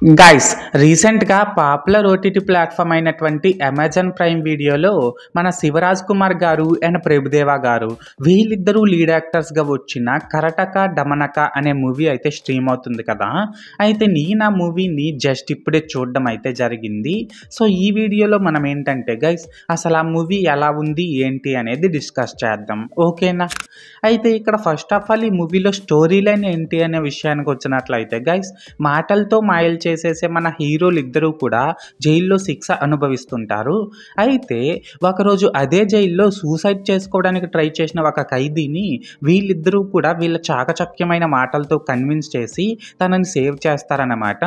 Guys రీసెంట్గా popular OTT platform అయినటువంటి Amazon prime వీడియోలో మన శివరాజ్ కుమార్ గారు అండ్ ప్రభుదేవా గారు వీళ్ళిద్దరూ లీడ్ యాక్టర్స్గా వచ్చిన కరటక డమనక అనే మూవీ అయితే స్ట్రీమ్ అవుతుంది కదా. అయితే నేను ఆ మూవీని జస్ట్ ఇప్పుడే చూడడం అయితే జరిగింది. సో ఈ వీడియోలో మనం ఏంటంటే గైస్ అసలు ఆ మూవీ ఎలా ఉంది ఏంటి అనేది డిస్కస్ చేద్దాం, ఓకేనా. అయితే ఇక్కడ ఫస్ట్ ఆఫ్ ఆల్ ఈ మూవీలో స్టోరీ లైన్ ఏంటి అనే విషయానికి వచ్చినట్లయితే గైస్ మాటలతో మాయలు చేసేసే మన హీరోలు ఇద్దరూ కూడా జైల్లో శిక్ష అనుభవిస్తుంటారు. అయితే ఒకరోజు అదే జైల్లో సూసైడ్ చేసుకోవడానికి ట్రై చేసిన ఒక ఖైదీని వీళ్ళిద్దరూ కూడా వీళ్ళ చాకచక్యమైన మాటలతో కన్విన్స్ చేసి తనని సేవ్ చేస్తారన్నమాట.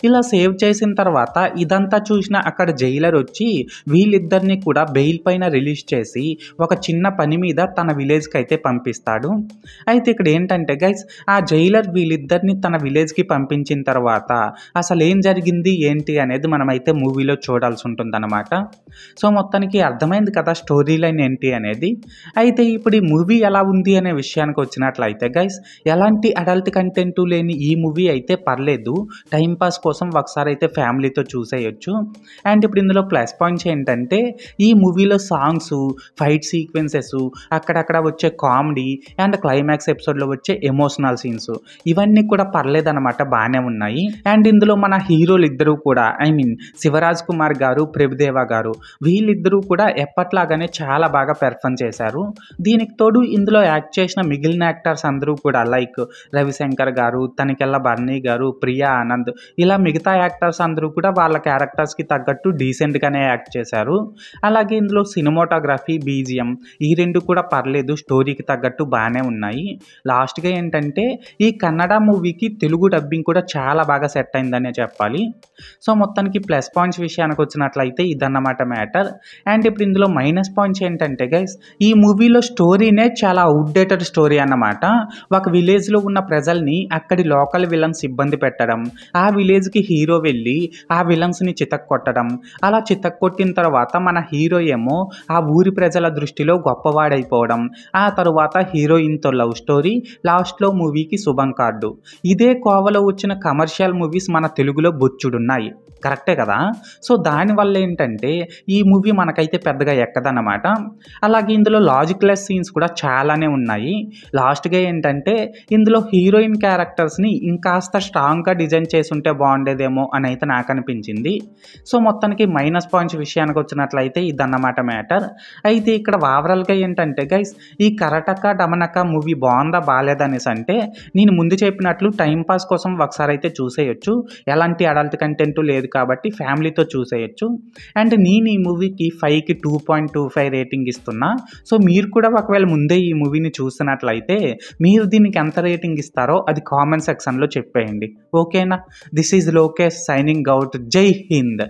ఇలా సేవ్ చేసిన తర్వాత ఇదంతా చూసిన అక్కడ జైలర్ వచ్చి వీళ్ళిద్దరిని కూడా బెయిల్ పైన రిలీజ్ చేసి ఒక చిన్న పని మీద తన విలేజ్కి అయితే పంపిస్తాడు. అయితే ఇక్కడ ఏంటంటే గైస్ ఆ జైలర్ వీళ్ళిద్దరిని తన విలేజ్కి పంపించిన తర్వాత అసలు ఏం జరిగింది ఏంటి అనేది మనమైతే మూవీలో చూడాల్సి ఉంటుందన్నమాట. సో మొత్తానికి అర్థమైంది కదా స్టోరీ లైన్ ఏంటి అనేది. అయితే ఇప్పుడు ఈ మూవీ ఎలా ఉంది అనే విషయానికి వచ్చినట్లయితే గైస్ ఎలాంటి అడల్ట్ కంటెంట్ లేని ఈ మూవీ అయితే పర్లేదు, టైంపాస్ కోసం ఒకసారి అయితే ఫ్యామిలీతో చూసేయచ్చు. అండ్ ఇప్పుడు ఇందులో ప్లస్ పాయింట్స్ ఏంటంటే ఈ మూవీలో సాంగ్స్, ఫైట్ సీక్వెన్సెస్, అక్కడక్కడ వచ్చే కామెడీ అండ్ క్లైమాక్స్ ఎపిసోడ్లో వచ్చే ఎమోషనల్ సీన్స్ ఇవన్నీ కూడా పర్లేదన్నమాట, బాగానే ఉన్నాయి. అండ్ ఇందులో మన హీరోలు ఇద్దరు కూడా శివరాజ్ కుమార్ గారు, ప్రభుదేవా గారు వీళ్ళిద్దరూ కూడా ఎప్పట్లాగానే చాలా బాగా పెర్ఫార్మ్ చేశారు. దీనికి తోడు ఇందులో యాక్ట్ చేసిన మిగిలిన యాక్టర్స్ అందరూ కూడా లైక్ రవిశంకర్ గారు, తనికెళ్ళ బర్నీ గారు, ప్రియా ఆనంద్ ఇలా మిగతా యాక్టర్స్ అందరూ కూడా వాళ్ళ క్యారెక్టర్స్కి తగ్గట్టు డీసెంట్గానే యాక్ట్ చేశారు. అలాగే ఇందులో సినిమాటోగ్రఫీ, బీజిఎం ఈ రెండు కూడా పర్లేదు, స్టోరీకి తగ్గట్టు బాగానే ఉన్నాయి. లాస్ట్గా ఏంటంటే ఈ కన్నడ మూవీకి తెలుగు డబ్బింగ్ కూడా చాలా బాగా సెట్ అయిందనే చెప్పాలి. సో మొత్తానికి ప్లస్ పాయింట్స్ విషయానికి వచ్చినట్లయితే ఇదన్నమాట మ్యాటర్. అండ్ ఇప్పుడు ఇందులో మైనస్ పాయింట్స్ ఏంటంటే గైస్ ఈ మూవీలో స్టోరీనే చాలా అవుట్డేటెడ్ స్టోరీ అన్నమాట. ఒక విలేజ్లో ఉన్న ప్రజల్ని అక్కడి లోకల్ విలన్స్ ఇబ్బంది పెట్టడం, ఆ విలేజ్కి హీరో వెళ్ళి ఆ విలన్స్ని చితక్కొట్టడం, అలా చితక్కొట్టిన తర్వాత మన హీరో ఏమో ఆ ఊరి ప్రజల దృష్టిలో గొప్పవాడైపోవడం, ఆ తరువాత హీరోయిన్తో లవ్ స్టోరీ, లాస్ట్లో మూవీకి శుభం కార్డు. ఇదే కోవలో వచ్చిన కమర్షియల్ మూవీస్ మన తెలుగులో బొచ్చుడున్నాయి, కరెక్టే కదా. సో దానివల్ల ఏంటంటే ఈ మూవీ మనకైతే పెద్దగా ఎక్కదన్నమాట. అలాగే ఇందులో లాజిక్లెస్ సీన్స్ కూడా చాలానే ఉన్నాయి. లాస్ట్గా ఏంటంటే ఇందులో హీరోయిన్ క్యారెక్టర్స్ని ఇంకాస్త స్ట్రాంగ్గా డిజైన్ చేసి ఉంటే బాగుండేదేమో అని అయితే నాకు అనిపించింది. సో మొత్తానికి మైనస్ పాయింట్స్ విషయానికి వచ్చినట్లయితే ఇదన్నమాట మ్యాటర్. అయితే ఇక్కడ ఓవరాల్గా ఏంటంటే గైస్ ఈ కరటక డమనక మూవీ బాగుందా బాగాలేదనేసి అంటే నేను ముందు చెప్పినట్లు టైంపాస్ కోసం ఒకసారి అయితే చూసేయచ్చు, ఎలాంటి అడల్ట్ కంటెంట్ లేదు కాబట్టి ఫ్యామిలీతో చూసేయచ్చు. అండ్ నేను ఈ మూవీకి 5కి 2.25 రేటింగ్ ఇస్తున్నా. సో మీరు కూడా ఒకవేళ ముందే ఈ మూవీని చూస్తున్నట్లయితే మీరు దీనికి ఎంత రేటింగ్ ఇస్తారో అది కామెంట్ సెక్షన్లో చెప్పేయండి, ఓకేనా. This is Lokesh signing out. జై హింద్.